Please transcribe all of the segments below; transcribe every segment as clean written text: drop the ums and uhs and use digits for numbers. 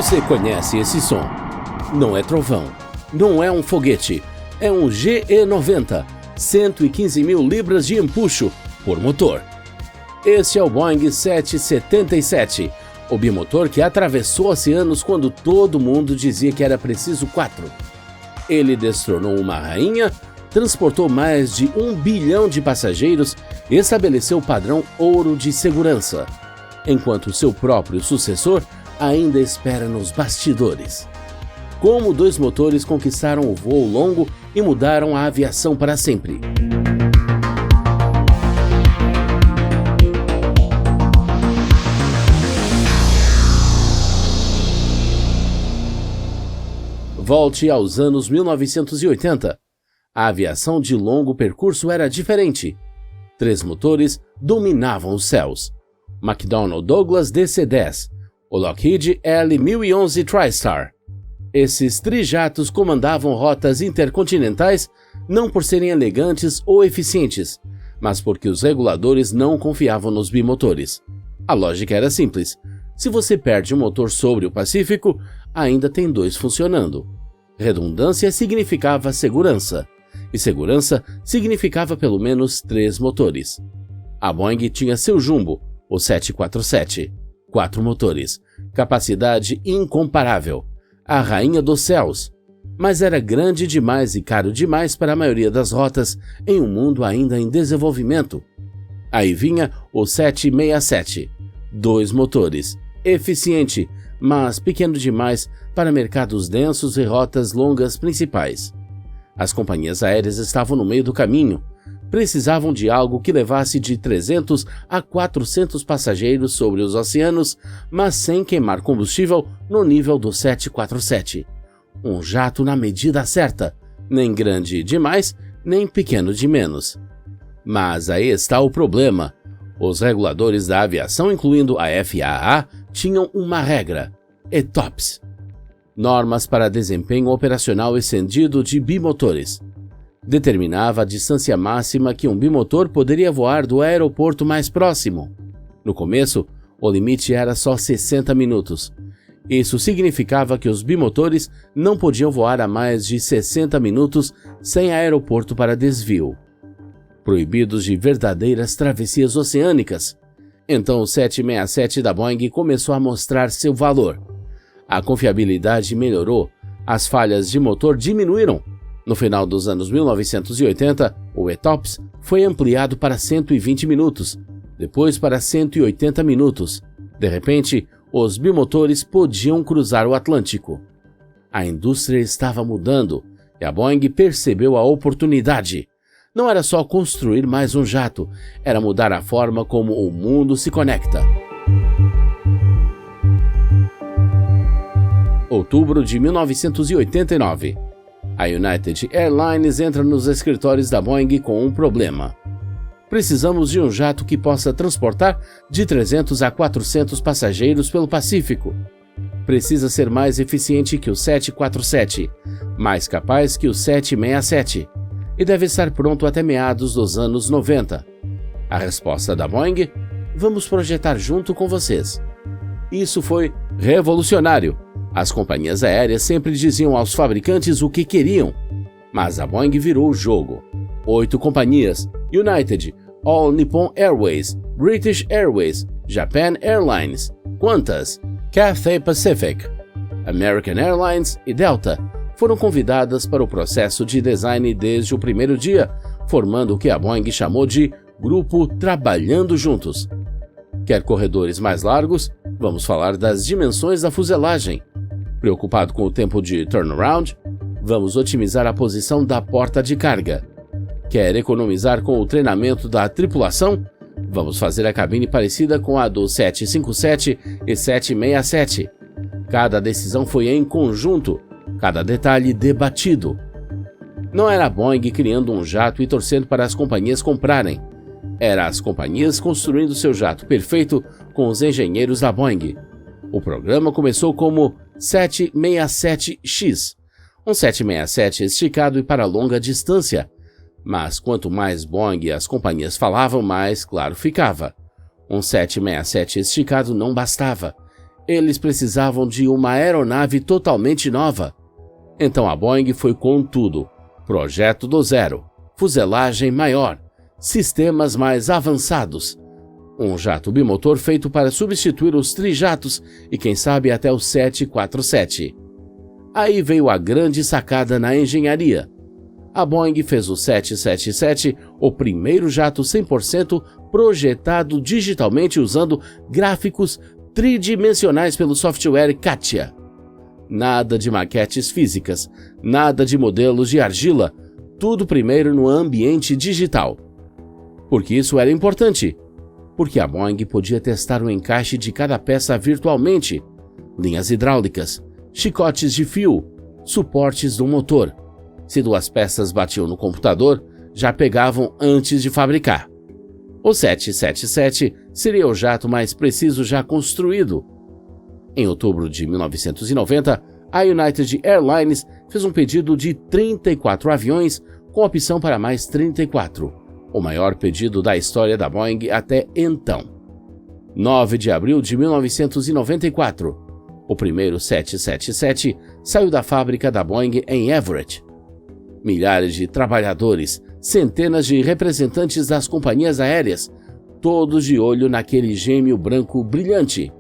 Você conhece esse som? Não é trovão, não é um foguete, é um GE90, 115 mil libras de empuxo por motor. Esse é o Boeing 777, o bimotor que atravessou oceanos quando todo mundo dizia que era preciso 4. Ele destronou uma rainha, transportou mais de 1 bilhão de passageiros e estabeleceu o padrão ouro de segurança, enquanto seu próprio sucessor ainda espera nos bastidores. Como 2 motores conquistaram o voo longo e mudaram a aviação para sempre. Volte aos anos 1980. A aviação de longo percurso era diferente. 3 motores dominavam os céus. McDonnell Douglas DC-10, o Lockheed L-1011 TriStar. Esses trijatos comandavam rotas intercontinentais não por serem elegantes ou eficientes, mas porque os reguladores não confiavam nos bimotores. A lógica era simples. Se você perde um motor sobre o Pacífico, ainda tem 2 funcionando. Redundância significava segurança, e segurança significava pelo menos 3 motores. A Boeing tinha seu jumbo, o 747, 4 motores, capacidade incomparável, a rainha dos céus, mas era grande demais e caro demais para a maioria das rotas em um mundo ainda em desenvolvimento. Aí vinha o 767, 2 motores, eficiente, mas pequeno demais para mercados densos e rotas longas principais. As companhias aéreas estavam no meio do caminho. Precisavam de algo que levasse de 300 a 400 passageiros sobre os oceanos, mas sem queimar combustível no nível do 747. Um jato na medida certa, nem grande demais, nem pequeno de menos. Mas aí está o problema. Os reguladores da aviação, incluindo a FAA, tinham uma regra: ETOPS. Normas para desempenho operacional estendido de bimotores. Determinava a distância máxima que um bimotor poderia voar do aeroporto mais próximo. No começo, o limite era só 60 minutos. Isso significava que os bimotores não podiam voar a mais de 60 minutos sem aeroporto para desvio. Proibidos de verdadeiras travessias oceânicas. Então o 767 da Boeing começou a mostrar seu valor. A confiabilidade melhorou, as falhas de motor diminuíram. No final dos anos 1980, o ETOPS foi ampliado para 120 minutos, depois para 180 minutos. De repente, os bimotores podiam cruzar o Atlântico. A indústria estava mudando e a Boeing percebeu a oportunidade. Não era só construir mais um jato, era mudar a forma como o mundo se conecta. Outubro de 1989. A United Airlines entra nos escritórios da Boeing com um problema. Precisamos de um jato que possa transportar de 300 a 400 passageiros pelo Pacífico. Precisa ser mais eficiente que o 747, mais capaz que o 767, e deve estar pronto até meados dos anos 90. A resposta da Boeing: vamos projetar junto com vocês. Isso foi revolucionário. As companhias aéreas sempre diziam aos fabricantes o que queriam, mas a Boeing virou o jogo. 8 companhias: United, All Nippon Airways, British Airways, Japan Airlines, Qantas, Cathay Pacific, American Airlines e Delta foram convidadas para o processo de design desde o primeiro dia, formando o que a Boeing chamou de Grupo Trabalhando Juntos. Quer corredores mais largos? Vamos falar das dimensões da fuselagem. Preocupado com o tempo de turnaround? Vamos otimizar a posição da porta de carga. Quer economizar com o treinamento da tripulação? Vamos fazer a cabine parecida com a do 757 e 767. Cada decisão foi em conjunto, cada detalhe debatido. Não era a Boeing criando um jato e torcendo para as companhias comprarem. Era as companhias construindo seu jato perfeito com os engenheiros da Boeing. O programa começou como 767X, um 767 esticado e para longa distância. Mas quanto mais Boeing as companhias falavam, mais claro ficava. Um 767 esticado não bastava. Eles precisavam de uma aeronave totalmente nova. Então a Boeing foi com tudo. Projeto do zero, fuselagem maior, sistemas mais avançados. Um jato bimotor feito para substituir os trijatos e quem sabe até o 747. Aí veio a grande sacada na engenharia. A Boeing fez o 777, o primeiro jato 100% projetado digitalmente usando gráficos tridimensionais pelo software CATIA. Nada de maquetes físicas, nada de modelos de argila, tudo primeiro no ambiente digital. Por que isso era importante? Porque a Boeing podia testar o encaixe de cada peça virtualmente, linhas hidráulicas, chicotes de fio, suportes do motor. Se duas peças batiam no computador, já pegavam antes de fabricar. O 777 seria o jato mais preciso já construído. Em outubro de 1990, a United Airlines fez um pedido de 34 aviões com opção para mais 34, o maior pedido da história da Boeing até então. 9 de abril de 1994, o primeiro 777 saiu da fábrica da Boeing em Everett. Milhares de trabalhadores, centenas de representantes das companhias aéreas, todos de olho naquele gêmeo branco brilhante.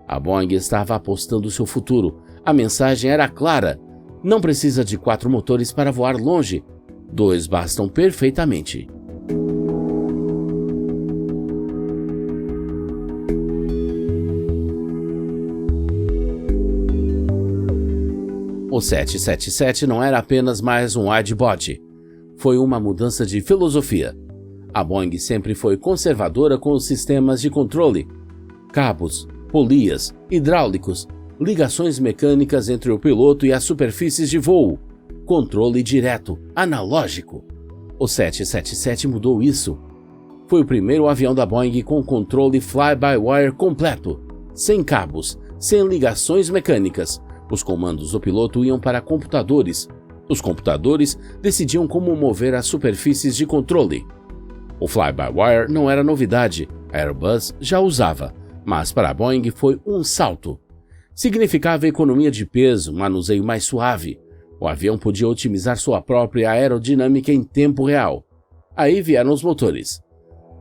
A Boeing estava apostando seu futuro. A mensagem era clara: não precisa de 4 motores para voar longe. 2 bastam perfeitamente. O 777 não era apenas mais um widebody. Foi uma mudança de filosofia. A Boeing sempre foi conservadora com os sistemas de controle. Cabos, polias, hidráulicos, ligações mecânicas entre o piloto e as superfícies de voo, controle direto, analógico. O 777 mudou isso. Foi o primeiro avião da Boeing com controle fly-by-wire completo, sem cabos, sem ligações mecânicas. Os comandos do piloto iam para computadores. Os computadores decidiam como mover as superfícies de controle. O fly-by-wire não era novidade, a Airbus já usava, mas para a Boeing foi um salto. Significava economia de peso, manuseio mais suave. O avião podia otimizar sua própria aerodinâmica em tempo real. Aí vieram os motores.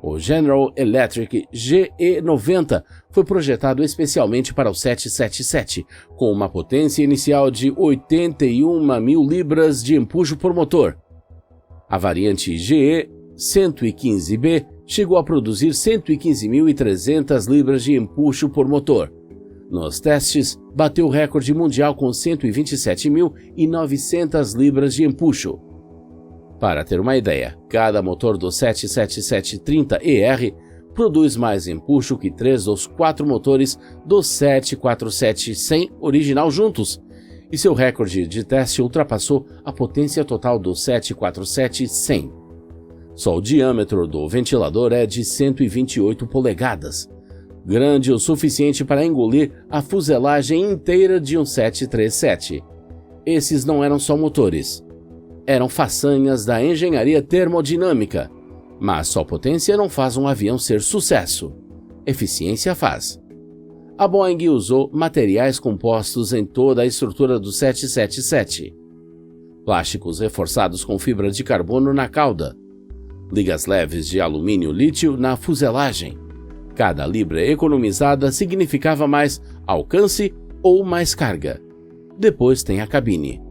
O General Electric GE90 foi projetado especialmente para o 777, com uma potência inicial de 81.000 libras de empuxo por motor. A variante GE 115B chegou a produzir 115.300 libras de empuxo por motor. Nos testes, bateu o recorde mundial com 127.900 libras de empuxo. Para ter uma ideia, cada motor do 777-30ER produz mais empuxo que 3 dos 4 motores do 747-100 original juntos, e seu recorde de teste ultrapassou a potência total do 747-100. Só o diâmetro do ventilador é de 128 polegadas, grande o suficiente para engolir a fuselagem inteira de um 737. Esses não eram só motores. Eram façanhas da engenharia termodinâmica, mas só potência não faz um avião ser sucesso. Eficiência faz. A Boeing usou materiais compostos em toda a estrutura do 777. Plásticos reforçados com fibra de carbono na cauda. Ligas leves de alumínio-lítio na fuselagem. Cada libra economizada significava mais alcance ou mais carga. Depois tem a cabine.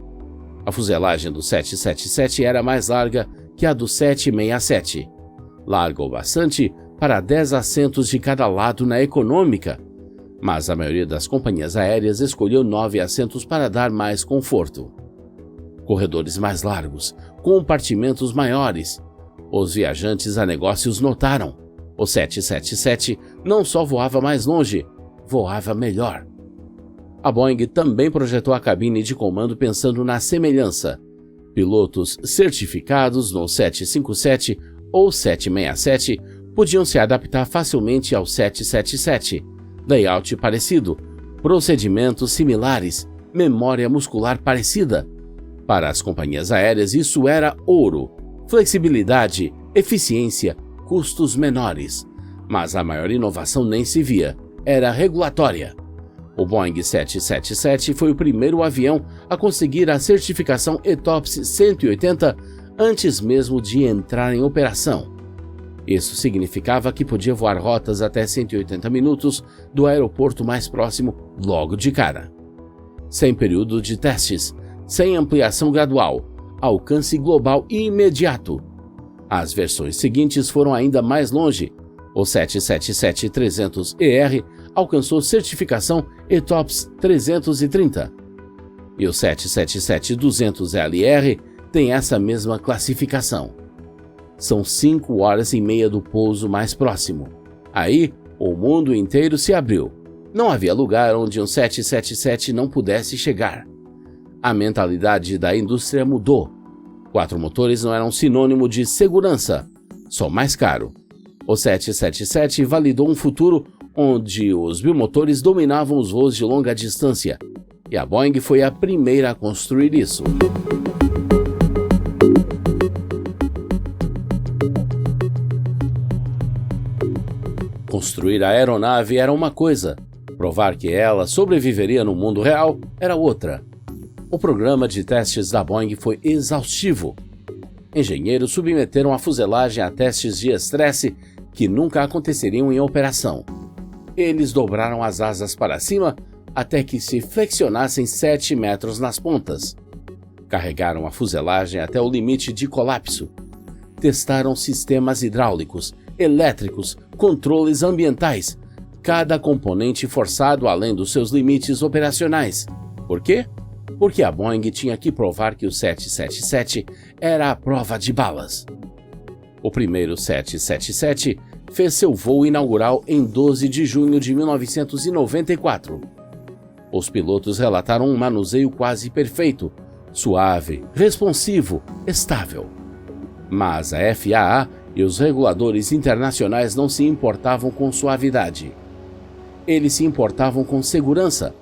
A fuselagem do 777 era mais larga que a do 767. Larga o bastante para 10 assentos de cada lado na econômica, mas a maioria das companhias aéreas escolheu 9 assentos para dar mais conforto. Corredores mais largos, compartimentos maiores. Os viajantes a negócios notaram. O 777 não só voava mais longe, voava melhor. A Boeing também projetou a cabine de comando pensando na semelhança. Pilotos certificados no 757 ou 767 podiam se adaptar facilmente ao 777. Layout parecido, procedimentos similares, memória muscular parecida. Para as companhias aéreas isso era ouro. Flexibilidade, eficiência, custos menores. Mas a maior inovação nem se via. Era regulatória. O Boeing 777 foi o primeiro avião a conseguir a certificação ETOPS 180 antes mesmo de entrar em operação. Isso significava que podia voar rotas até 180 minutos do aeroporto mais próximo logo de cara. Sem período de testes, sem ampliação gradual, alcance global imediato. As versões seguintes foram ainda mais longe. O 777-300ER alcançou certificação ETOPS 330. E o 777-200LR tem essa mesma classificação. São 5 horas e meia do pouso mais próximo. Aí, o mundo inteiro se abriu. Não havia lugar onde um 777 não pudesse chegar. A mentalidade da indústria mudou. 4 motores não eram sinônimo de segurança, só mais caro. O 777 validou um futuro onde os bimotores dominavam os voos de longa distância, e a Boeing foi a primeira a construir isso. Construir a aeronave era uma coisa, provar que ela sobreviveria no mundo real era outra. O programa de testes da Boeing foi exaustivo. Engenheiros submeteram a fuselagem a testes de estresse que nunca aconteceriam em operação. Eles dobraram as asas para cima até que se flexionassem 7 metros nas pontas. Carregaram a fuselagem até o limite de colapso. Testaram sistemas hidráulicos, elétricos, controles ambientais, cada componente forçado além dos seus limites operacionais. Por quê? Porque a Boeing tinha que provar que o 777 era a prova de balas. O primeiro 777 fez seu voo inaugural em 12 de junho de 1994. Os pilotos relataram um manuseio quase perfeito, suave, responsivo, estável. Mas a FAA e os reguladores internacionais não se importavam com suavidade. Eles se importavam com segurança.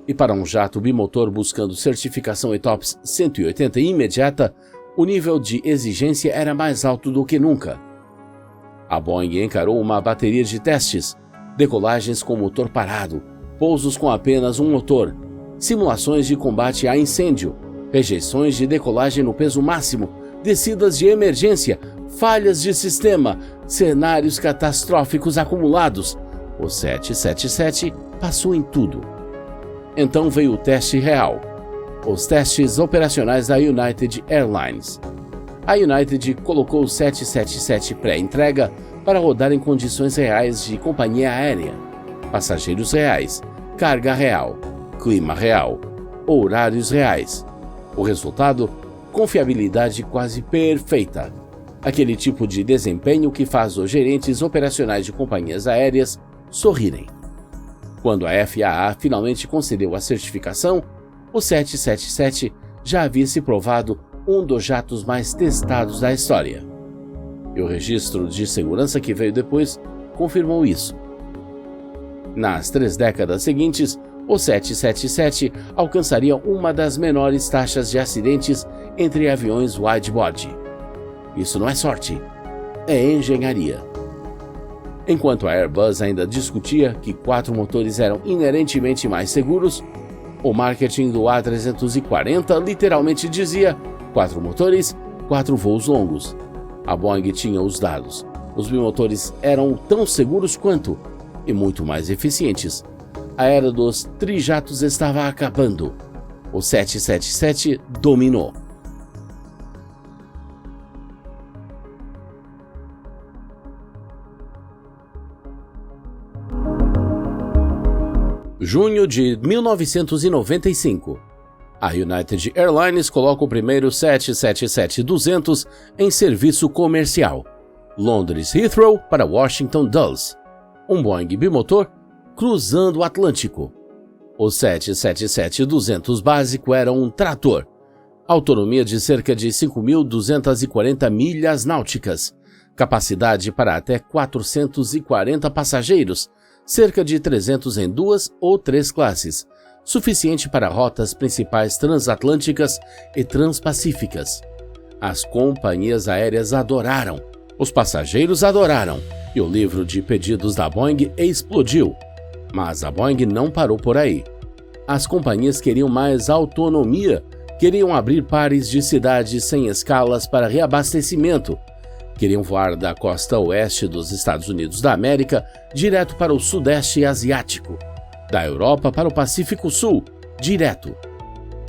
E para um jato bimotor buscando certificação ETOPS 180 imediata, o nível de exigência era mais alto do que nunca. A Boeing encarou uma bateria de testes, decolagens com motor parado, pousos com apenas um motor, simulações de combate a incêndio, rejeições de decolagem no peso máximo, descidas de emergência, falhas de sistema, cenários catastróficos acumulados. O 777 passou em tudo. Então veio o teste real, os testes operacionais da United Airlines. A United colocou o 777 pré-entrega para rodar em condições reais de companhia aérea, passageiros reais, carga real, clima real, horários reais. O resultado? Confiabilidade quase perfeita. Aquele tipo de desempenho que faz os gerentes operacionais de companhias aéreas sorrirem. Quando a FAA finalmente concedeu a certificação, o 777 já havia se provado um dos jatos mais testados da história. E o registro de segurança que veio depois confirmou isso. Nas 3 décadas seguintes, o 777 alcançaria uma das menores taxas de acidentes entre aviões wide-body. Isso não é sorte, é engenharia. Enquanto a Airbus ainda discutia que 4 motores eram inerentemente mais seguros, o marketing do A340 literalmente dizia 4 motores, 4 voos longos. A Boeing tinha os dados. Os bimotores eram tão seguros quanto, e muito mais eficientes. A era dos trijatos estava acabando. O 777 dominou. Junho de 1995. A United Airlines coloca o primeiro 777-200 em serviço comercial. Londres Heathrow para Washington Dulles. Um Boeing bimotor cruzando o Atlântico. O 777-200 básico era um trator. Autonomia de cerca de 5.240 milhas náuticas. Capacidade para até 440 passageiros. Cerca de 300 em 2 ou 3 classes, suficiente para rotas principais transatlânticas e transpacíficas. As companhias aéreas adoraram, os passageiros adoraram, e o livro de pedidos da Boeing explodiu. Mas a Boeing não parou por aí. As companhias queriam mais autonomia, queriam abrir pares de cidades sem escalas para reabastecimento, queriam voar da costa oeste dos Estados Unidos da América direto para o Sudeste Asiático, da Europa para o Pacífico Sul, direto.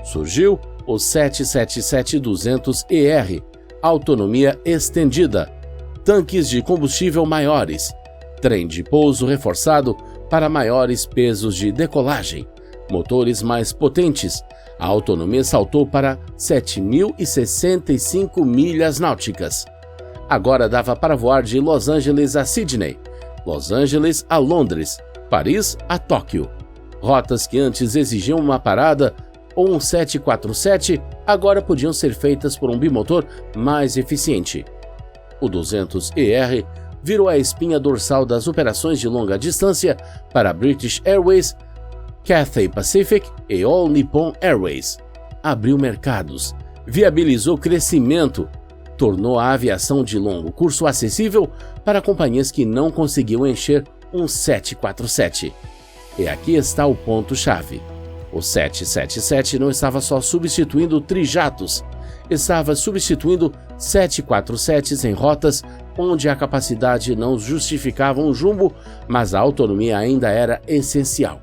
Surgiu o 777-200ER, autonomia estendida, tanques de combustível maiores, trem de pouso reforçado para maiores pesos de decolagem, motores mais potentes. A autonomia saltou para 7.065 milhas náuticas. Agora dava para voar de Los Angeles a Sydney, Los Angeles a Londres, Paris a Tóquio. Rotas que antes exigiam uma parada ou um 747 agora podiam ser feitas por um bimotor mais eficiente. O 200ER virou a espinha dorsal das operações de longa distância para British Airways, Cathay Pacific e All Nippon Airways. Abriu mercados, viabilizou crescimento, tornou a aviação de longo curso acessível para companhias que não conseguiam encher um 747. E aqui está o ponto-chave. O 777 não estava só substituindo trijatos, estava substituindo 747s em rotas onde a capacidade não justificava um jumbo, mas a autonomia ainda era essencial.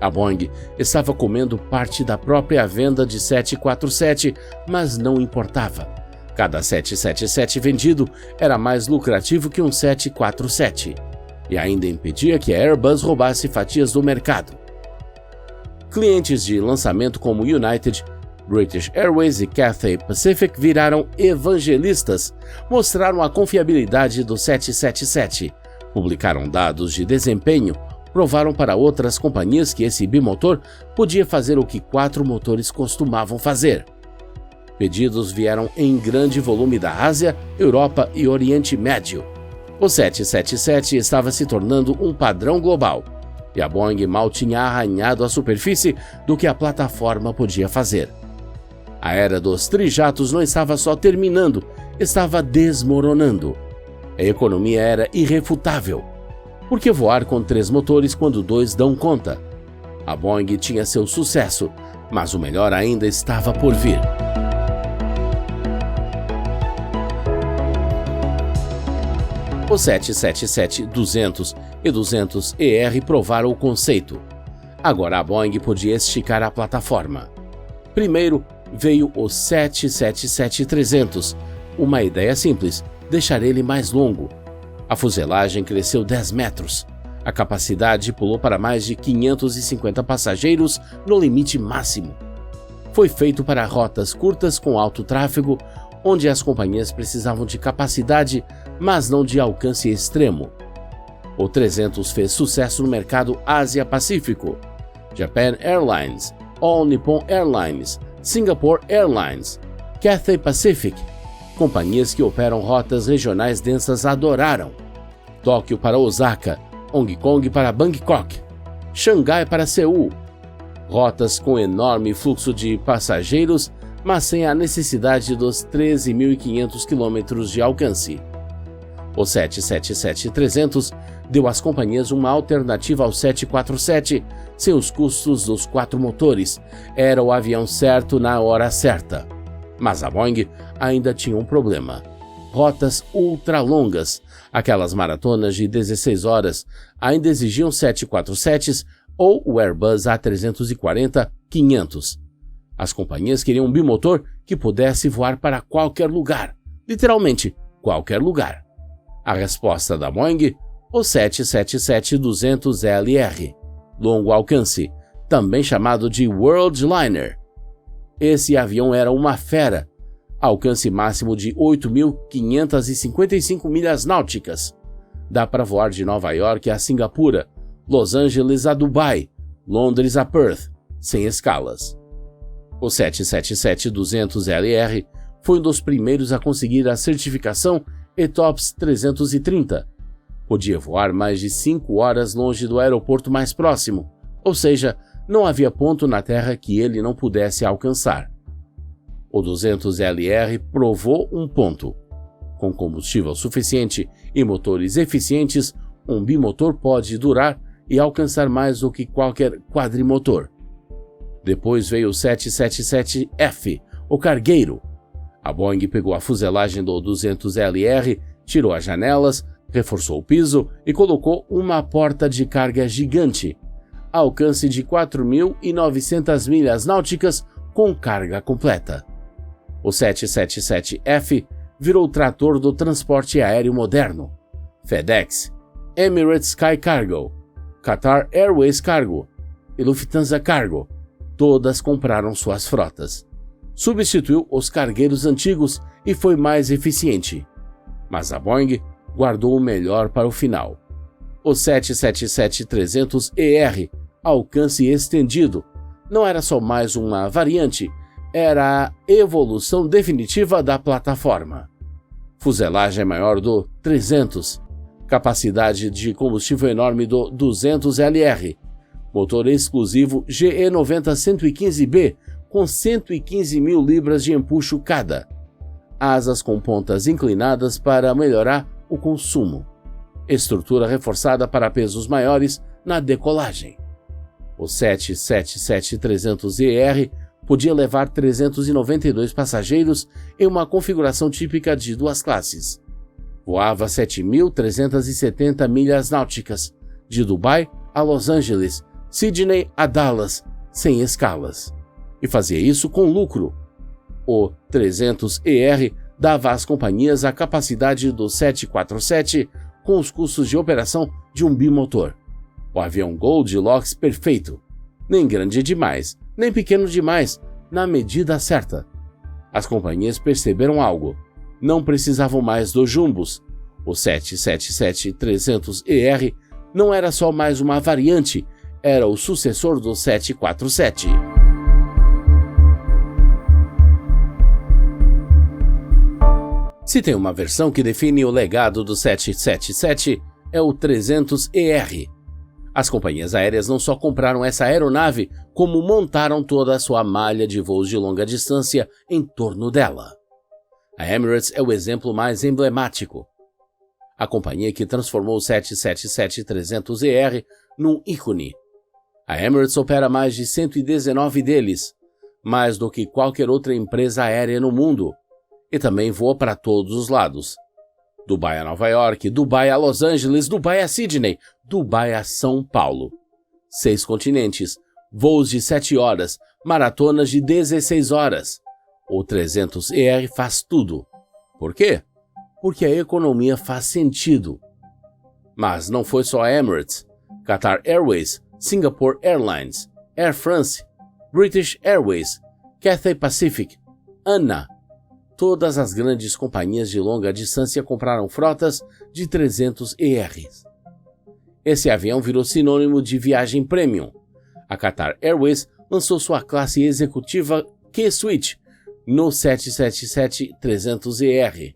A Boeing estava comendo parte da própria venda de 747, mas não importava. Cada 777 vendido era mais lucrativo que um 747, e ainda impedia que a Airbus roubasse fatias do mercado. Clientes de lançamento como United, British Airways e Cathay Pacific viraram evangelistas, mostraram a confiabilidade do 777, publicaram dados de desempenho, provaram para outras companhias que esse bimotor podia fazer o que 4 motores costumavam fazer. Pedidos vieram em grande volume da Ásia, Europa e Oriente Médio. O 777 estava se tornando um padrão global, e a Boeing mal tinha arranhado a superfície do que a plataforma podia fazer. A era dos trijatos não estava só terminando, estava desmoronando. A economia era irrefutável. Por que voar com 3 motores quando 2 dão conta? A Boeing tinha seu sucesso, mas o melhor ainda estava por vir. O 777-200 e 200ER provaram o conceito. Agora a Boeing podia esticar a plataforma. Primeiro veio o 777-300, uma ideia simples, deixar ele mais longo. A fuselagem cresceu 10 metros. A capacidade pulou para mais de 550 passageiros no limite máximo. Foi feito para rotas curtas com alto tráfego, onde as companhias precisavam de capacidade, mas não de alcance extremo. O 300 fez sucesso no mercado Ásia-Pacífico. Japan Airlines, All Nippon Airlines, Singapore Airlines, Cathay Pacific, companhias que operam rotas regionais densas adoraram. Tóquio para Osaka, Hong Kong para Bangkok, Xangai para Seul. Rotas com enorme fluxo de passageiros, mas sem a necessidade dos 13.500 quilômetros de alcance. O 777-300 deu às companhias uma alternativa ao 747, sem os custos dos 4 motores. Era o avião certo na hora certa. Mas a Boeing ainda tinha um problema. Rotas ultra longas, aquelas maratonas de 16 horas, ainda exigiam 747s ou o Airbus A340-500. As companhias queriam um bimotor que pudesse voar para qualquer lugar, literalmente qualquer lugar. A resposta da Boeing, o 777-200LR, longo alcance, também chamado de Worldliner. Esse avião era uma fera, alcance máximo de 8.555 milhas náuticas. Dá para voar de Nova York a Singapura, Los Angeles a Dubai, Londres a Perth, sem escalas. O 777-200LR foi um dos primeiros a conseguir a certificação ETOPS 330. Podia voar mais de 5 horas longe do aeroporto mais próximo, ou seja, não havia ponto na Terra que ele não pudesse alcançar. O 200LR provou um ponto. Com combustível suficiente e motores eficientes, um bimotor pode durar e alcançar mais do que qualquer quadrimotor. Depois veio o 777F, o cargueiro. A Boeing pegou a fuselagem do 200LR, tirou as janelas, reforçou o piso e colocou uma porta de carga gigante, a alcance de 4.900 milhas náuticas com carga completa. O 777F virou o trator do transporte aéreo moderno. FedEx, Emirates Sky Cargo, Qatar Airways Cargo e Lufthansa Cargo, todas compraram suas frotas. Substituiu os cargueiros antigos e foi mais eficiente. Mas a Boeing guardou o melhor para o final. O 777-300ER, alcance estendido, não era só mais uma variante, era a evolução definitiva da plataforma. Fuselagem maior do 300, capacidade de combustível enorme do 200LR, motor exclusivo GE90-115B com 115 mil libras de empuxo cada, asas com pontas inclinadas para melhorar o consumo, estrutura reforçada para pesos maiores na decolagem. O 777-300ER podia levar 392 passageiros em uma configuração típica de duas classes. Voava 7.370 milhas náuticas, de Dubai a Los Angeles, Sydney a Dallas, sem escalas. E fazia isso com lucro. O 300ER dava às companhias a capacidade do 747 com os custos de operação de um bimotor. O avião Goldilocks perfeito. Nem grande demais, nem pequeno demais, na medida certa. As companhias perceberam algo. Não precisavam mais dos jumbos. O 777-300ER não era só mais uma variante, era o sucessor do 747. Se tem uma versão que define o legado do 777, é o 300ER. As companhias aéreas não só compraram essa aeronave, como montaram toda a sua malha de voos de longa distância em torno dela. A Emirates é o exemplo mais emblemático. A companhia que transformou o 777-300ER num ícone. A Emirates opera mais de 119 deles, mais do que qualquer outra empresa aérea no mundo, e também voa para todos os lados. Dubai a Nova York, Dubai a Los Angeles, Dubai a Sydney, Dubai a São Paulo. 6 continentes, voos de 7 horas, maratonas de 16 horas. O 300ER faz tudo. Por quê? Porque a economia faz sentido. Mas não foi só a Emirates. Qatar Airways, Singapore Airlines, Air France, British Airways, Cathay Pacific, ANA. Todas as grandes companhias de longa distância compraram frotas de 300ERs. Esse avião virou sinônimo de viagem premium. A Qatar Airways lançou sua classe executiva K-Suite no 777-300ER.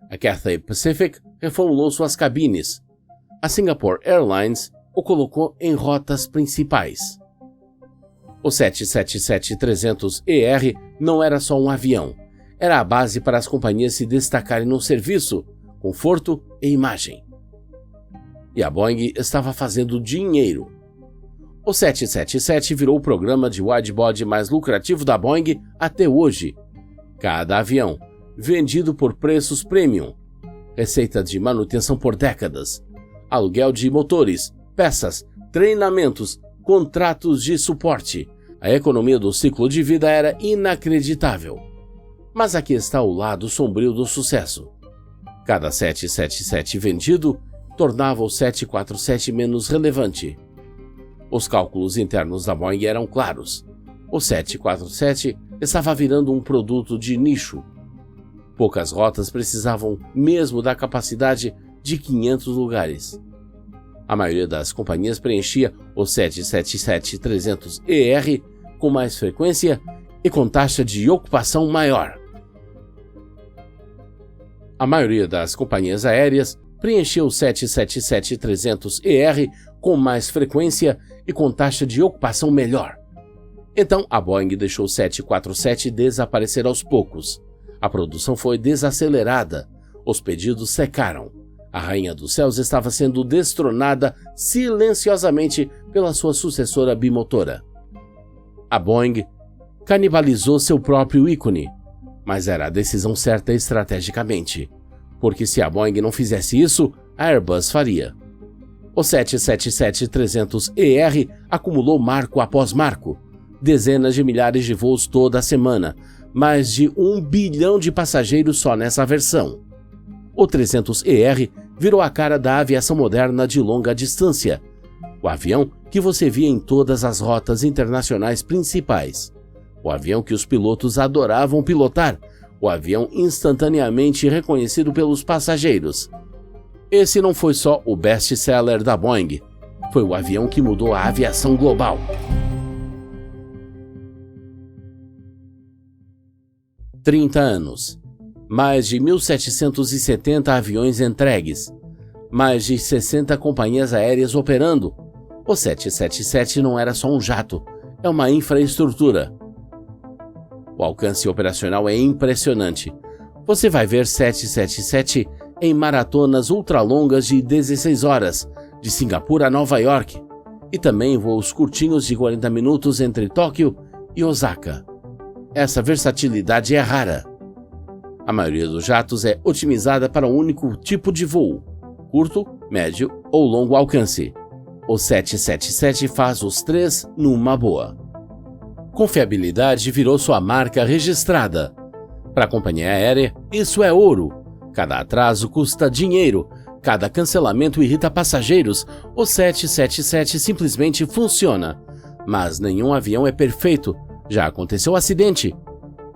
A Cathay Pacific reformulou suas cabines. A Singapore Airlines o colocou em rotas principais. O 777-300ER não era só um avião. Era a base para as companhias se destacarem no serviço, conforto e imagem. E a Boeing estava fazendo dinheiro. O 777 virou o programa de widebody mais lucrativo da Boeing até hoje. Cada avião, vendido por preços premium, receita de manutenção por décadas, aluguel de motores, peças, treinamentos, contratos de suporte. A economia do ciclo de vida era inacreditável. Mas aqui está o lado sombrio do sucesso. Cada 777 vendido tornava o 747 menos relevante. Os cálculos internos da Boeing eram claros. O 747 estava virando um produto de nicho. Poucas rotas precisavam mesmo da capacidade de 500 lugares. A maioria das companhias preenchia o 777-300ER com mais frequência e com taxa de ocupação maior. A maioria das companhias aéreas preencheu o 777-300ER com mais frequência e com taxa de ocupação melhor. Então, a Boeing deixou o 747 desaparecer aos poucos. A produção foi desacelerada, os pedidos secaram, A Rainha dos Céus estava sendo destronada silenciosamente pela sua sucessora bimotora. A Boeing canibalizou seu próprio ícone, mas era a decisão certa estrategicamente, porque se a Boeing não fizesse isso, a Airbus faria. O 777-300ER acumulou marco após marco, dezenas de milhares de voos toda semana, mais de 1 bilhão de passageiros só nessa versão. O 300ER virou a cara da aviação moderna de longa distância, o avião que você via em todas as rotas internacionais principais, o avião que os pilotos adoravam pilotar, o avião instantaneamente reconhecido pelos passageiros. Esse não foi só o best-seller da Boeing, foi o avião que mudou a aviação global. "30 anos. Mais de 1.770 aviões entregues. Mais de 60 companhias aéreas operando. O 777 não era só um jato, é uma infraestrutura. O alcance operacional é impressionante. Você vai ver 777 em maratonas ultralongas de 16 horas, de Singapura a Nova York, e também voos curtinhos de 40 minutos entre Tóquio e Osaka. Essa versatilidade é rara. A maioria dos jatos é otimizada para um único tipo de voo, curto, médio ou longo alcance. O 777 faz os três numa boa. Confiabilidade virou sua marca registrada. Para a companhia aérea, isso é ouro. Cada atraso custa dinheiro, cada cancelamento irrita passageiros. O 777 simplesmente funciona. Mas nenhum avião é perfeito. Já aconteceu acidente.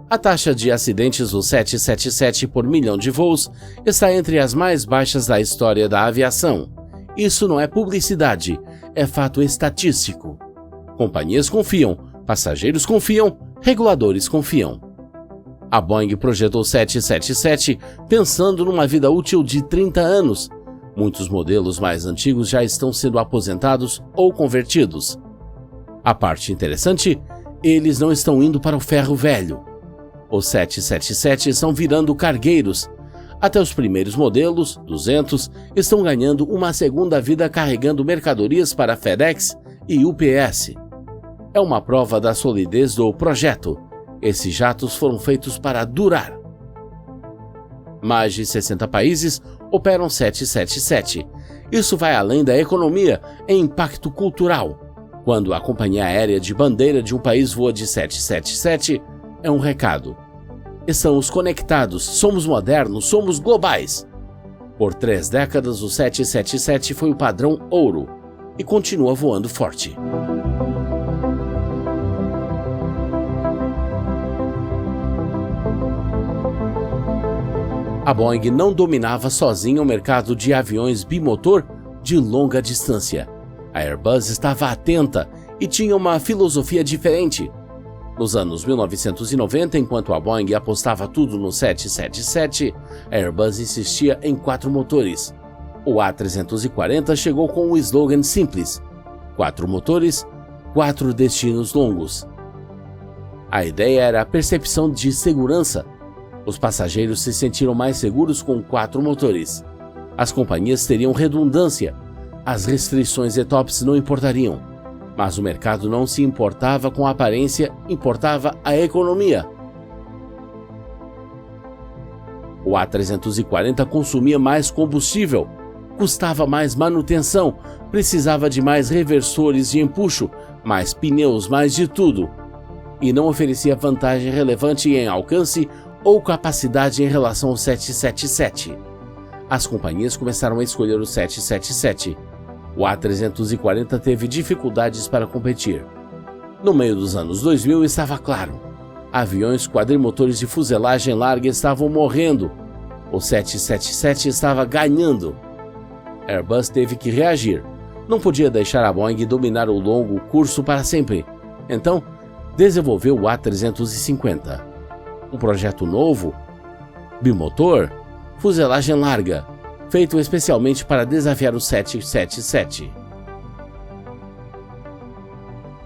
A taxa de acidentes do 777 por milhão de voos está entre as mais baixas da história da aviação. Isso não é publicidade, é fato estatístico. Companhias confiam, passageiros confiam, reguladores confiam. A Boeing projetou o 777 pensando numa vida útil de 30 anos. Muitos modelos mais antigos já estão sendo aposentados ou convertidos. A parte interessante, eles não estão indo para o ferro velho. Os 777 estão virando cargueiros. Até os primeiros modelos, 200, estão ganhando uma segunda vida carregando mercadorias para FedEx e UPS. É uma prova da solidez do projeto. Esses jatos foram feitos para durar. Mais de 60 países operam 777. Isso vai além da economia, é impacto cultural. Quando a companhia aérea de bandeira de um país voa de 777, é um recado. Estamos conectados, somos modernos, somos globais. Por 3 décadas, o 777 foi o padrão ouro e continua voando forte. A Boeing não dominava sozinha o mercado de aviões bimotor de longa distância. A Airbus estava atenta e tinha uma filosofia diferente. Nos anos 1990, enquanto a Boeing apostava tudo no 777, a Airbus insistia em 4 motores. O A340 chegou com um slogan simples: 4 motores, 4 destinos longos. A ideia era a percepção de segurança. Os passageiros se sentiram mais seguros com 4 motores. As companhias teriam redundância. As restrições ETOPS não importariam. Mas o mercado não se importava com a aparência, importava a economia. O A340 consumia mais combustível, custava mais manutenção, precisava de mais reversores de empuxo, mais pneus, mais de tudo. E não oferecia vantagem relevante em alcance ou capacidade em relação ao 777. As companhias começaram a escolher o 777. O A340 teve dificuldades para competir. No meio dos anos 2000 estava claro. Aviões quadrimotores de fuselagem larga estavam morrendo. O 777 estava ganhando. Airbus teve que reagir. Não podia deixar a Boeing dominar o longo curso para sempre. Então, desenvolveu o A350. Um projeto novo, bimotor, fuselagem larga, feito especialmente para desafiar o 777.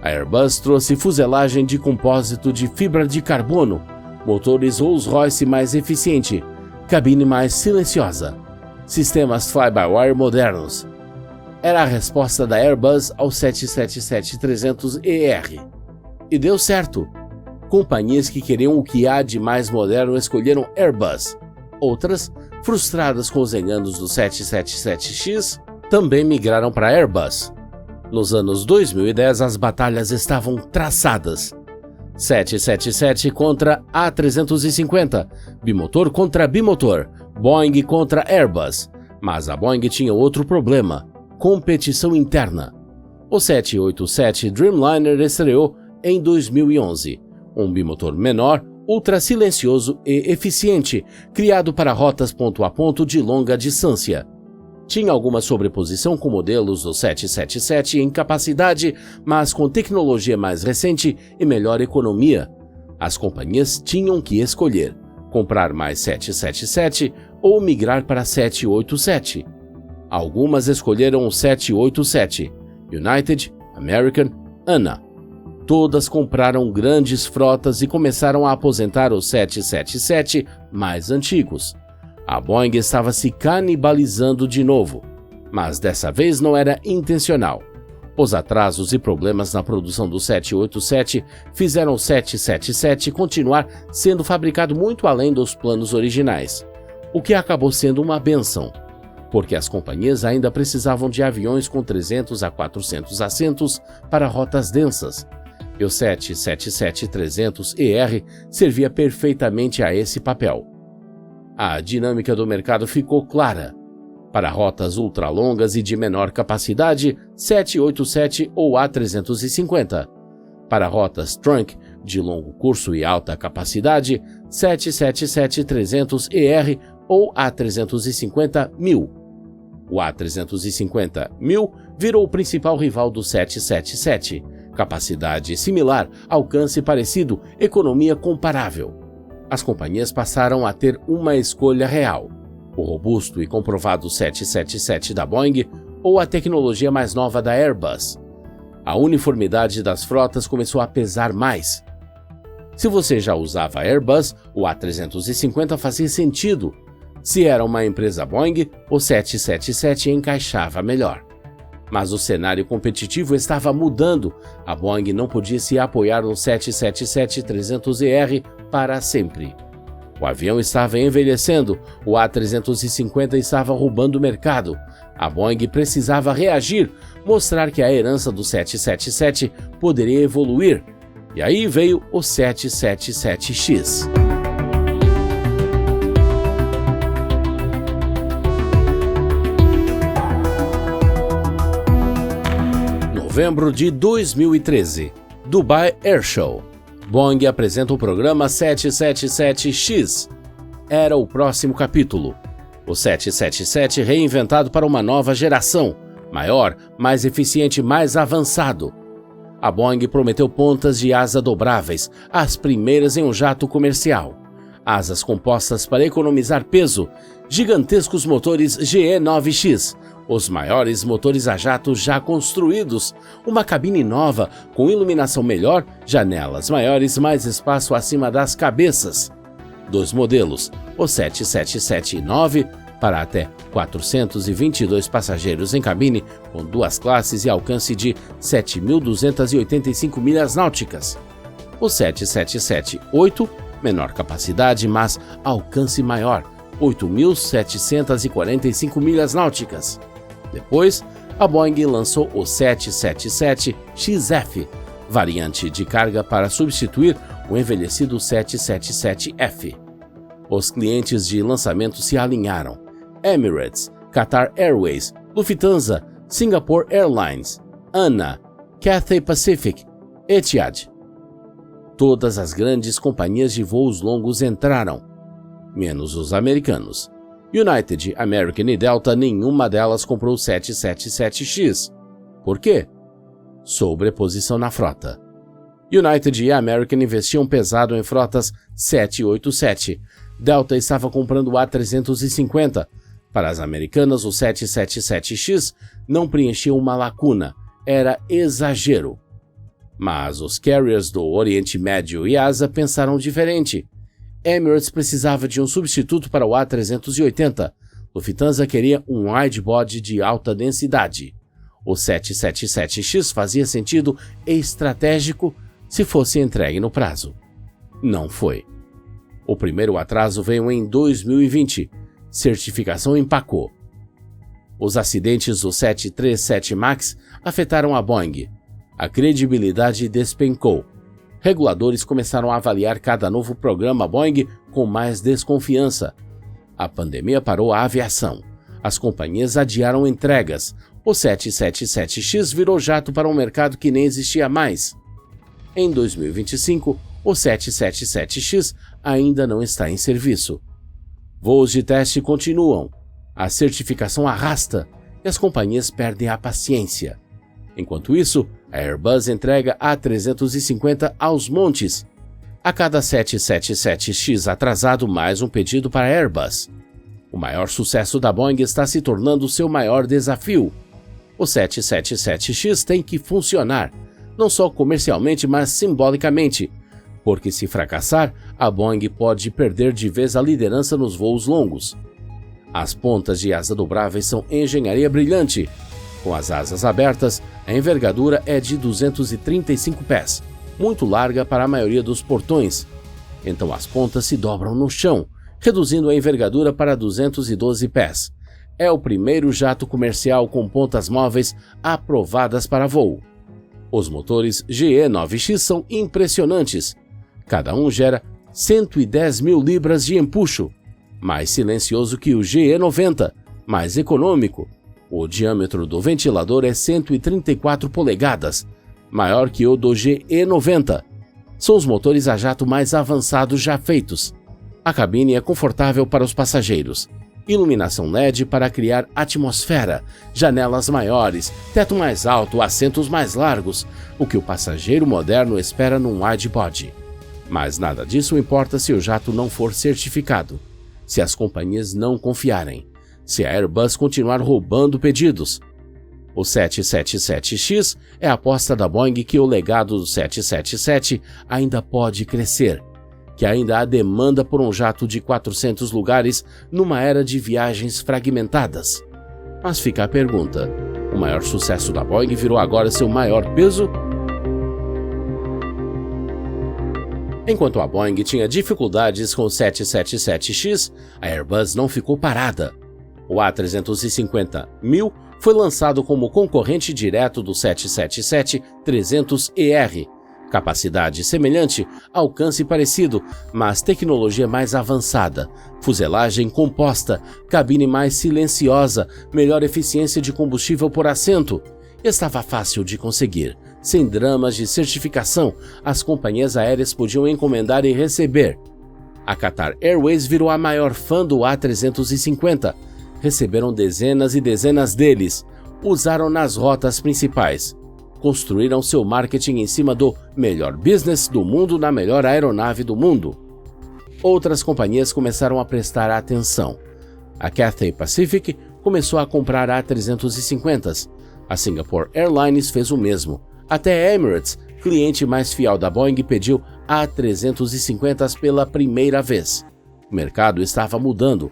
A Airbus trouxe fuselagem de compósito de fibra de carbono, motores Rolls-Royce mais eficiente, cabine mais silenciosa. sistemas fly-by-wire modernos. Era a resposta da Airbus ao 777-300ER. E deu certo. Companhias que queriam o que há de mais moderno escolheram Airbus. Outras, frustradas com os enganos do 777X, também migraram para Airbus. Nos anos 2010, as batalhas estavam traçadas. 777 contra A350, bimotor contra bimotor, Boeing contra Airbus. Mas a Boeing tinha outro problema: competição interna. O 787 Dreamliner estreou em 2011, um bimotor menor, ultra silencioso e eficiente, criado para rotas ponto a ponto de longa distância. Tinha alguma sobreposição com modelos do 777 em capacidade, mas com tecnologia mais recente e melhor economia. As companhias tinham que escolher: comprar mais 777 ou migrar para 787. Algumas escolheram o 787, United, American, ANA. Todas compraram grandes frotas e começaram a aposentar os 777 mais antigos. A Boeing estava se canibalizando de novo, mas dessa vez não era intencional. Os atrasos e problemas na produção do 787 fizeram o 777 continuar sendo fabricado muito além dos planos originais, o que acabou sendo uma bênção, porque as companhias ainda precisavam de aviões com 300 a 400 assentos para rotas densas, e o 777-300ER servia perfeitamente a esse papel. A dinâmica do mercado ficou clara. Para rotas ultralongas e de menor capacidade, 787 ou A350. Para rotas trunk, de longo curso e alta capacidade, 777-300ER ou A350-1000. O A350-1000 virou o principal rival do 777. Capacidade similar, alcance parecido, economia comparável. As companhias passaram a ter uma escolha real: o robusto e comprovado 777 da Boeing ou a tecnologia mais nova da Airbus. A uniformidade das frotas começou a pesar mais. Se você já usava Airbus, o A350 fazia sentido. Se era uma empresa Boeing, o 777 encaixava melhor. Mas o cenário competitivo estava mudando. A Boeing não podia se apoiar no 777-300ER para sempre. O avião estava envelhecendo, o A350 estava roubando o mercado. A Boeing precisava reagir, mostrar que a herança do 777 poderia evoluir. E aí veio o 777X. Novembro de 2013, Dubai Air Show. Boeing apresenta o programa 777X. Era o próximo capítulo. O 777 reinventado para uma nova geração, maior, mais eficiente, mais avançado. A Boeing prometeu pontas de asa dobráveis, as primeiras em um jato comercial. Asas compostas para economizar peso, gigantescos motores GE9X, os maiores motores a jato já construídos, uma cabine nova com iluminação melhor, janelas maiores, mais espaço acima das cabeças. 2 modelos, o 777-9 para até 422 passageiros em cabine, com 2 classes e alcance de 7.285 milhas náuticas. O 777-8, menor capacidade, mas alcance maior, 8.745 milhas náuticas. Depois, a Boeing lançou o 777XF, variante de carga para substituir o envelhecido 777F. Os clientes de lançamento se alinharam: Emirates, Qatar Airways, Lufthansa, Singapore Airlines, ANA, Cathay Pacific, Etihad. Todas as grandes companhias de voos longos entraram, menos os americanos. United, American e Delta, nenhuma delas comprou o 777X. Por quê? Sobreposição na frota. United e American investiam pesado em frotas 787. Delta estava comprando o A350. Para as americanas, o 777X não preenchia uma lacuna, era exagero. Mas os carriers do Oriente Médio e Ásia pensaram diferente. Emirates precisava de um substituto para o A380. Lufthansa queria um widebody de alta densidade. O 777X fazia sentido estratégico se fosse entregue no prazo. Não foi. O primeiro atraso veio em 2020. Certificação empacou. Os acidentes do 737 MAX afetaram a Boeing. A credibilidade despencou. Reguladores começaram a avaliar cada novo programa Boeing com mais desconfiança. A pandemia parou a aviação. As companhias adiaram entregas. O 777X virou jato para um mercado que nem existia mais. Em 2025, o 777X ainda não está em serviço. Voos de teste continuam. A certificação arrasta e as companhias perdem a paciência. Enquanto isso, a Airbus entrega A350 aos montes. A cada 777X atrasado, mais um pedido para a Airbus. O maior sucesso da Boeing está se tornando seu maior desafio. O 777X tem que funcionar, não só comercialmente, mas simbolicamente, porque se fracassar, a Boeing pode perder de vez a liderança nos voos longos. As pontas de asa dobráveis são engenharia brilhante. Com as asas abertas, a envergadura é de 235 pés, muito larga para a maioria dos portões. Então as pontas se dobram no chão, reduzindo a envergadura para 212 pés. É o primeiro jato comercial com pontas móveis aprovadas para voo. Os motores GE9X são impressionantes. Cada um gera 110 mil libras de empuxo, mais silencioso que o GE90, mais econômico. O diâmetro do ventilador é 134 polegadas, maior que o do GE90. São os motores a jato mais avançados já feitos. A cabine é confortável para os passageiros. Iluminação LED para criar atmosfera, janelas maiores, teto mais alto, assentos mais largos, o que o passageiro moderno espera num widebody. Mas nada disso importa se o jato não for certificado, se as companhias não confiarem, se a Airbus continuar roubando pedidos. O 777X é a aposta da Boeing que o legado do 777 ainda pode crescer, que ainda há demanda por um jato de 400 lugares numa era de viagens fragmentadas. Mas fica a pergunta, o maior sucesso da Boeing virou agora seu maior peso? Enquanto a Boeing tinha dificuldades com o 777X, a Airbus não ficou parada. O A350-1000 foi lançado como concorrente direto do 777-300ER. Capacidade semelhante, alcance parecido, mas tecnologia mais avançada, fuselagem composta, cabine mais silenciosa, melhor eficiência de combustível por assento. Estava fácil de conseguir. Sem dramas de certificação, as companhias aéreas podiam encomendar e receber. A Qatar Airways virou a maior fã do A350. Receberam dezenas e dezenas deles. Usaram nas rotas principais. Construíram seu marketing em cima do melhor business do mundo na melhor aeronave do mundo. Outras companhias começaram a prestar atenção. A Cathay Pacific começou a comprar A350s. A Singapore Airlines fez o mesmo. Até a Emirates, cliente mais fiel da Boeing, pediu A350s pela primeira vez. O mercado estava mudando.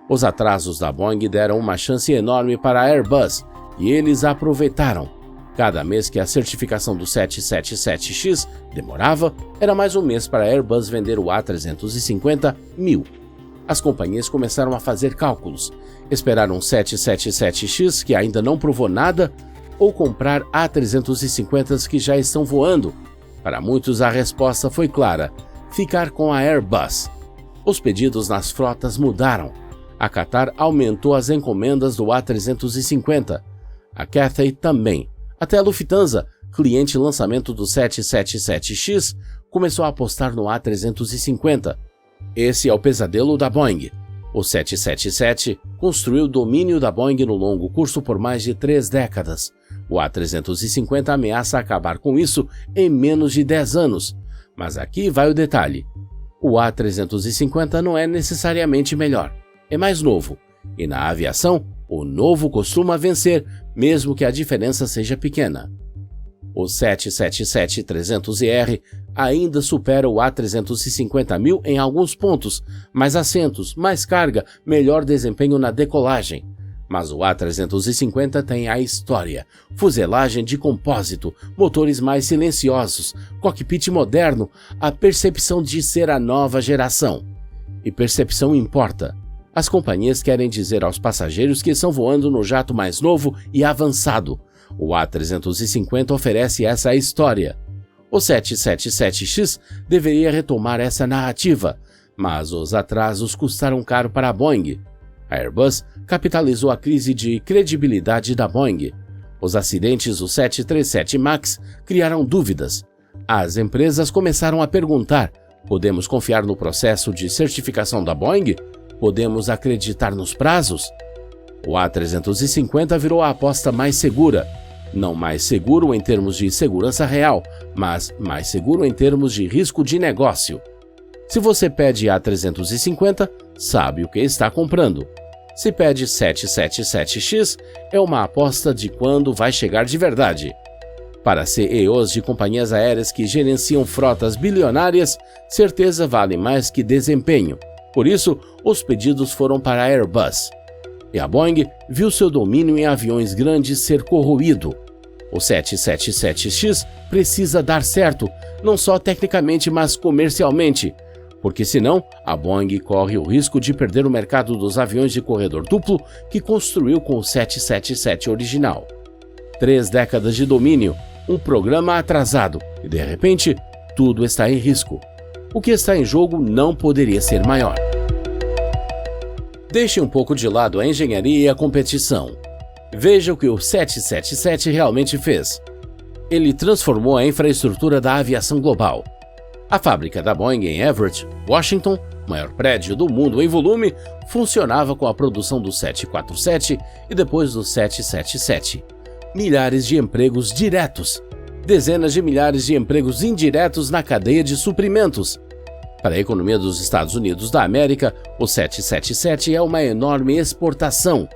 Os atrasos da Boeing deram uma chance enorme para a Airbus e eles aproveitaram. Cada mês que a certificação do 777X demorava, era mais um mês para a Airbus vender o A350-1000. As companhias começaram a fazer cálculos. Esperar um 777X que ainda não provou nada ou comprar A350s que já estão voando? Para muitos a resposta foi clara: ficar com a Airbus. Os pedidos nas frotas mudaram. A Qatar aumentou as encomendas do A350. A Cathay também. Até a Lufthansa, cliente lançamento do 777X, começou a apostar no A350. Esse é o pesadelo da Boeing. O 777 construiu o domínio da Boeing no longo curso por mais de 3 décadas. O A350 ameaça acabar com isso em menos de 10 anos. Mas aqui vai o detalhe. O A350 não é necessariamente melhor. É mais novo. E na aviação, o novo costuma vencer, mesmo que a diferença seja pequena. O 777-300ER ainda supera o A350.000 em alguns pontos, mais assentos, mais carga, melhor desempenho na decolagem. Mas o A350 tem a história, fuselagem de compósito, motores mais silenciosos, cockpit moderno, a percepção de ser a nova geração. E percepção importa. As companhias querem dizer aos passageiros que estão voando no jato mais novo e avançado. O A350 oferece essa história. O 777X deveria retomar essa narrativa, mas os atrasos custaram caro para a Boeing. A Airbus capitalizou a crise de credibilidade da Boeing. Os acidentes do 737 MAX criaram dúvidas. As empresas começaram a perguntar: podemos confiar no processo de certificação da Boeing? Podemos acreditar nos prazos? O A350 virou a aposta mais segura. Não mais seguro em termos de segurança real, mas mais seguro em termos de risco de negócio. Se você pede A350, sabe o que está comprando. Se pede 777X, é uma aposta de quando vai chegar de verdade. Para CEOs de companhias aéreas que gerenciam frotas bilionárias, certeza vale mais que desempenho. Por isso, os pedidos foram para a Airbus. E a Boeing viu seu domínio em aviões grandes ser corroído. O 777X precisa dar certo, não só tecnicamente, mas comercialmente, porque senão a Boeing corre o risco de perder o mercado dos aviões de corredor duplo que construiu com o 777 original. 3 décadas de domínio, um programa atrasado e, de repente, tudo está em risco. O que está em jogo não poderia ser maior. Deixe um pouco de lado a engenharia e a competição. Veja o que o 777 realmente fez. Ele transformou a infraestrutura da aviação global. A fábrica da Boeing em Everett, Washington, maior prédio do mundo em volume, funcionava com a produção do 747 e depois do 777. Milhares de empregos diretos, dezenas de milhares de empregos indiretos na cadeia de suprimentos. Para a economia dos Estados Unidos da América, o 777 é uma enorme exportação.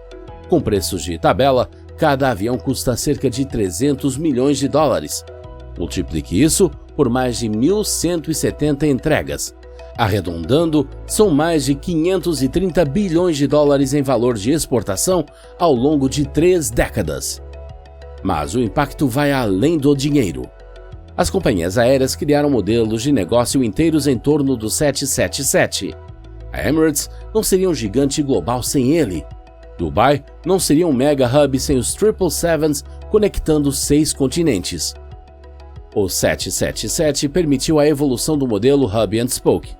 Com preços de tabela, cada avião custa cerca de 300 milhões de dólares. Multiplique isso por mais de 1.170 entregas. Arredondando, são mais de 530 bilhões de dólares em valor de exportação ao longo de 3 décadas. Mas o impacto vai além do dinheiro. As companhias aéreas criaram modelos de negócio inteiros em torno do 777. A Emirates não seria um gigante global sem ele. Dubai não seria um mega hub sem os 777s conectando 6 continentes. O 777 permitiu a evolução do modelo Hub and Spoke.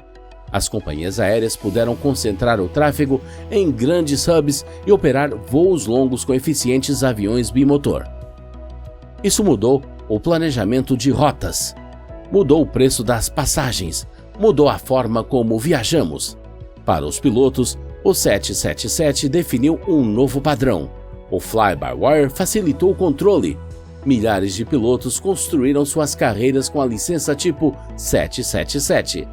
As companhias aéreas puderam concentrar o tráfego em grandes hubs e operar voos longos com eficientes aviões bimotor. Isso mudou o planejamento de rotas, mudou o preço das passagens, mudou a forma como viajamos. Para os pilotos, o 777 definiu um novo padrão. O fly-by-wire facilitou o controle. Milhares de pilotos construíram suas carreiras com a licença tipo 777.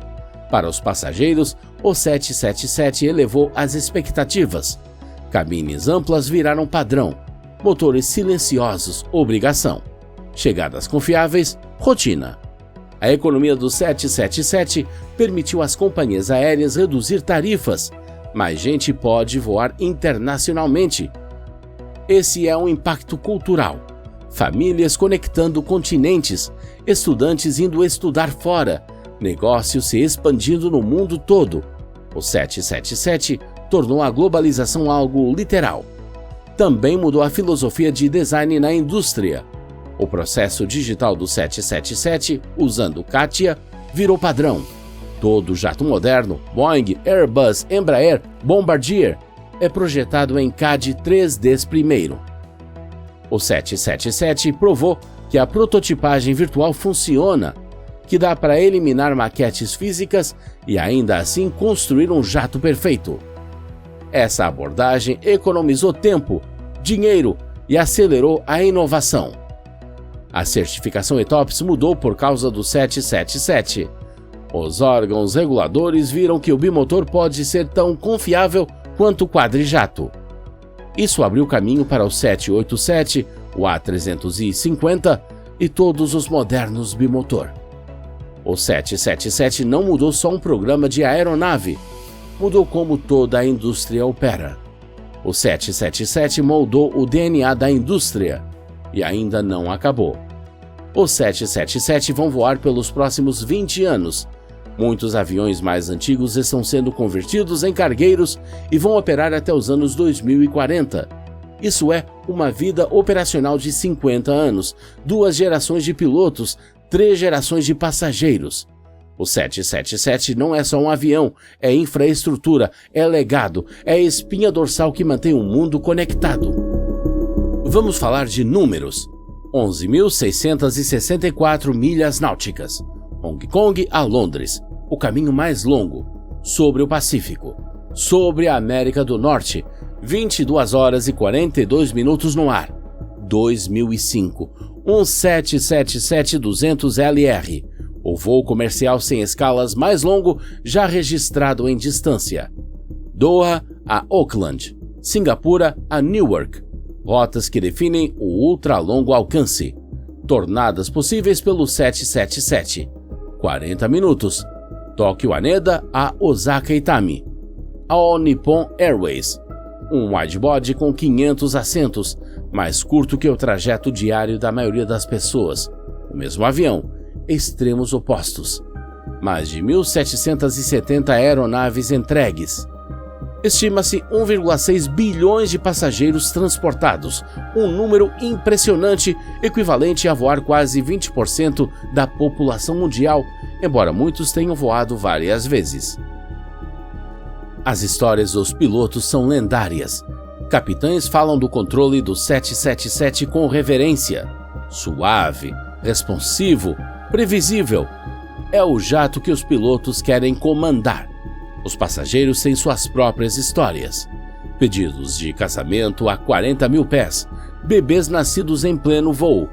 Para os passageiros, o 777 elevou as expectativas. Cabines amplas viraram padrão. Motores silenciosos, obrigação. Chegadas confiáveis, rotina. A economia do 777 permitiu às companhias aéreas reduzir tarifas. Mais gente pode voar internacionalmente. Esse é um impacto cultural. Famílias conectando continentes, estudantes indo estudar fora, negócios se expandindo no mundo todo. O 777 tornou a globalização algo literal. Também mudou a filosofia de design na indústria. O processo digital do 777, usando CATIA, virou padrão. Todo jato moderno, Boeing, Airbus, Embraer, Bombardier, é projetado em CAD 3D primeiro. O 777 provou que a prototipagem virtual funciona, que dá para eliminar maquetes físicas e ainda assim construir um jato perfeito. Essa abordagem economizou tempo, dinheiro e acelerou a inovação. A certificação ETOPS mudou por causa do 777. Os órgãos reguladores viram que o bimotor pode ser tão confiável quanto o quadrijato. Isso abriu caminho para o 787, o A350 e todos os modernos bimotor. O 777 não mudou só um programa de aeronave, mudou como toda a indústria opera. O 777 moldou o DNA da indústria e ainda não acabou. Os 777 vão voar pelos próximos 20 anos. Muitos aviões mais antigos estão sendo convertidos em cargueiros e vão operar até os anos 2040. Isso é uma vida operacional de 50 anos, 2 gerações de pilotos, 3 gerações de passageiros. O 777 não é só um avião, é infraestrutura, é legado, é a espinha dorsal que mantém o mundo conectado. Vamos falar de números. 11.664 milhas náuticas. Hong Kong a Londres, o caminho mais longo, sobre o Pacífico, sobre a América do Norte, 22 horas e 42 minutos no ar. 2005, um 777-200LR, o voo comercial sem escalas mais longo já registrado em distância. Doha a Auckland, Singapura a Newark, rotas que definem o ultralongo alcance, tornadas possíveis pelo 777. 40 minutos. Tóquio Haneda a Osaka Itami. All Nippon Airways. Um widebody com 500 assentos, mais curto que o trajeto diário da maioria das pessoas. O mesmo avião, extremos opostos. Mais de 1.770 aeronaves entregues. Estima-se 1,6 bilhões de passageiros transportados, um número impressionante, equivalente a voar quase 20% da população mundial, embora muitos tenham voado várias vezes. As histórias dos pilotos são lendárias. Capitães falam do controle do 777 com reverência. Suave, responsivo, previsível. É o jato que os pilotos querem comandar. Os passageiros têm suas próprias histórias. Pedidos de casamento a 40 mil pés, bebês nascidos em pleno voo,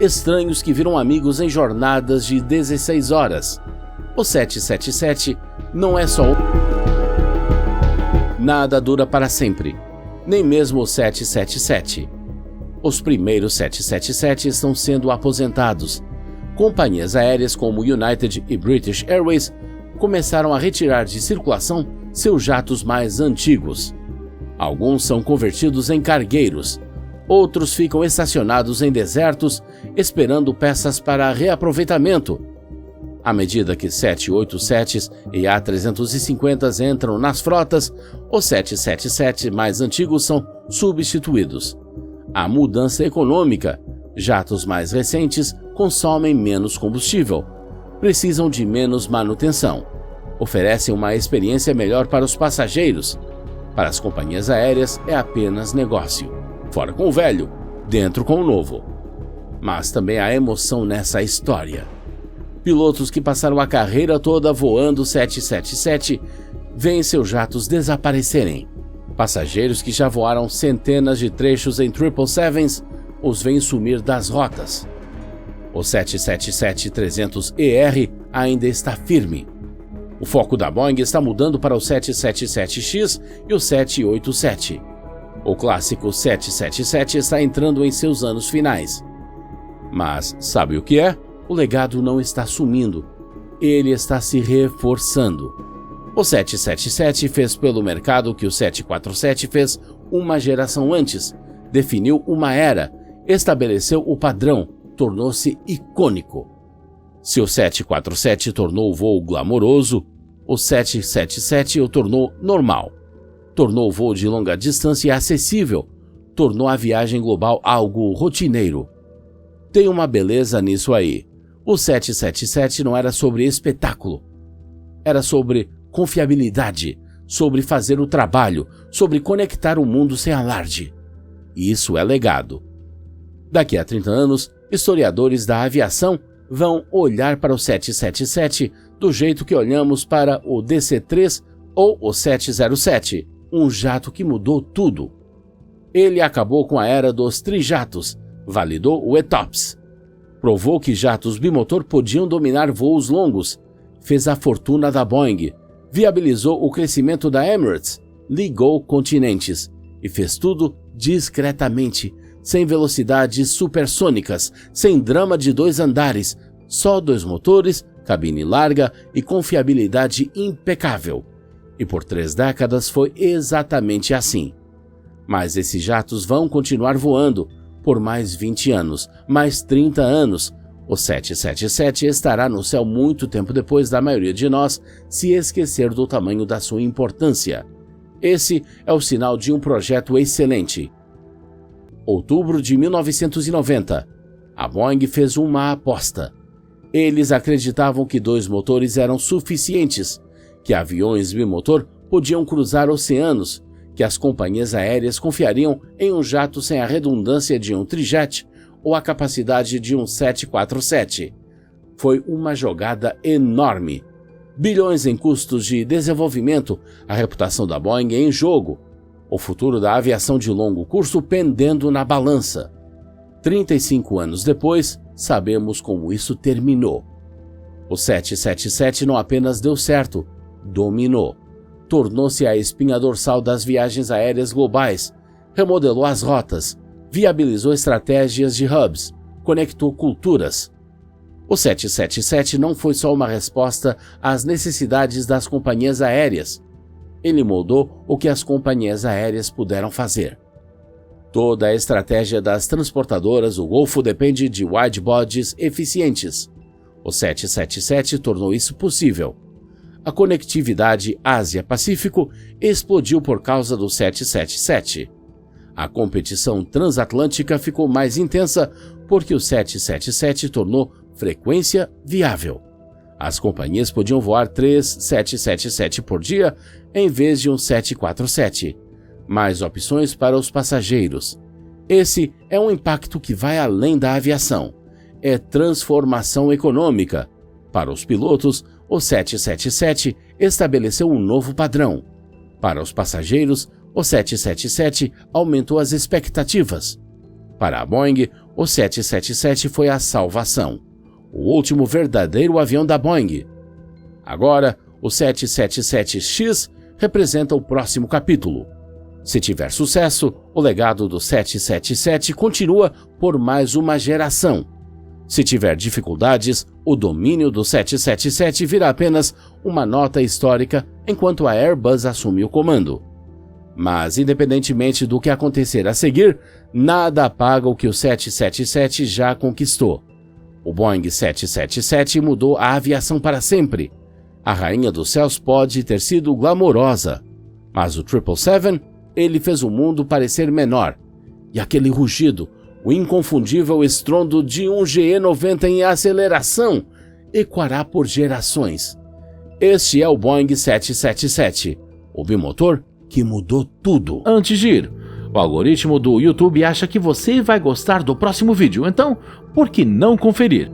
estranhos que viram amigos em jornadas de 16 horas. O 777 não é só Nada dura para sempre, nem mesmo o 777. Os primeiros 777 estão sendo aposentados. Companhias aéreas como United e British Airways começaram a retirar de circulação seus jatos mais antigos. Alguns são convertidos em cargueiros, outros ficam estacionados em desertos esperando peças para reaproveitamento. À medida que 787s e A350s entram nas frotas, os 777 mais antigos são substituídos. Há mudança econômica. Jatos mais recentes consomem menos combustível, precisam de menos manutenção, oferecem uma experiência melhor para os passageiros. Para as companhias aéreas é apenas negócio. Fora com o velho, dentro com o novo. Mas também há emoção nessa história. Pilotos que passaram a carreira toda voando 777 veem seus jatos desaparecerem. Passageiros que já voaram centenas de trechos em 777s os veem sumir das rotas. O 777-300ER ainda está firme. O foco da Boeing está mudando para o 777X e o 787. O clássico 777 está entrando em seus anos finais. Mas sabe o que é? O legado não está sumindo. Ele está se reforçando. O 777 fez pelo mercado o que o 747 fez uma geração antes. Definiu uma era, estabeleceu o padrão, tornou-se icônico. Se o 747 tornou o voo glamouroso, o 777 o tornou normal. Tornou o voo de longa distância acessível, tornou a viagem global algo rotineiro. Tem uma beleza nisso aí. O 777 não era sobre espetáculo. Era sobre confiabilidade, sobre fazer o trabalho, sobre conectar o mundo sem alarde. E isso é legado. Daqui a 30 anos, historiadores da aviação vão olhar para o 777 do jeito que olhamos para o DC-3 ou o 707, um jato que mudou tudo. Ele acabou com a era dos trijatos, validou o ETOPS, provou que jatos bimotor podiam dominar voos longos, fez a fortuna da Boeing, viabilizou o crescimento da Emirates, ligou continentes e fez tudo discretamente, sem velocidades supersônicas, sem drama de 2 andares, só 2 motores, cabine larga e confiabilidade impecável. E por 3 décadas foi exatamente assim. Mas esses jatos vão continuar voando por mais 20 anos, mais 30 anos. O 777 estará no céu muito tempo depois da maioria de nós se esquecer do tamanho da sua importância. Esse é o sinal de um projeto excelente. Outubro de 1990. A Boeing fez uma aposta. Eles acreditavam que 2 motores eram suficientes, que aviões bimotor podiam cruzar oceanos, que as companhias aéreas confiariam em um jato sem a redundância de um trijet ou a capacidade de um 747. Foi uma jogada enorme. Bilhões em custos de desenvolvimento, a reputação da Boeing em jogo, o futuro da aviação de longo curso pendendo na balança. 35 anos depois, sabemos como isso terminou. O 777 não apenas deu certo, dominou. Tornou-se a espinha dorsal das viagens aéreas globais, remodelou as rotas, viabilizou estratégias de hubs, conectou culturas. O 777 não foi só uma resposta às necessidades das companhias aéreas. Ele moldou o que as companhias aéreas puderam fazer. Toda a estratégia das transportadoras do Golfo depende de widebodies eficientes. O 777 tornou isso possível. A conectividade Ásia-Pacífico explodiu por causa do 777. A competição transatlântica ficou mais intensa porque o 777 tornou frequência viável. As companhias podiam voar 3 777 por dia em vez de um 747. Mais opções para os passageiros. Esse é um impacto que vai além da aviação. É transformação econômica. Para os pilotos, o 777 estabeleceu um novo padrão. Para os passageiros, o 777 aumentou as expectativas. Para a Boeing, o 777 foi a salvação. O último verdadeiro avião da Boeing. Agora, o 777X representa o próximo capítulo. Se tiver sucesso, o legado do 777 continua por mais uma geração. Se tiver dificuldades, o domínio do 777 virá apenas uma nota histórica enquanto a Airbus assume o comando. Mas, independentemente do que acontecer a seguir, nada apaga o que o 777 já conquistou. O Boeing 777 mudou a aviação para sempre. A rainha dos céus pode ter sido glamourosa, mas o 777, ele fez o mundo parecer menor. E aquele rugido, o inconfundível estrondo de um GE90 em aceleração, ecoará por gerações. Este é o Boeing 777, o bimotor que mudou tudo. Antes de ir, o algoritmo do YouTube acha que você vai gostar do próximo vídeo, então por que não conferir?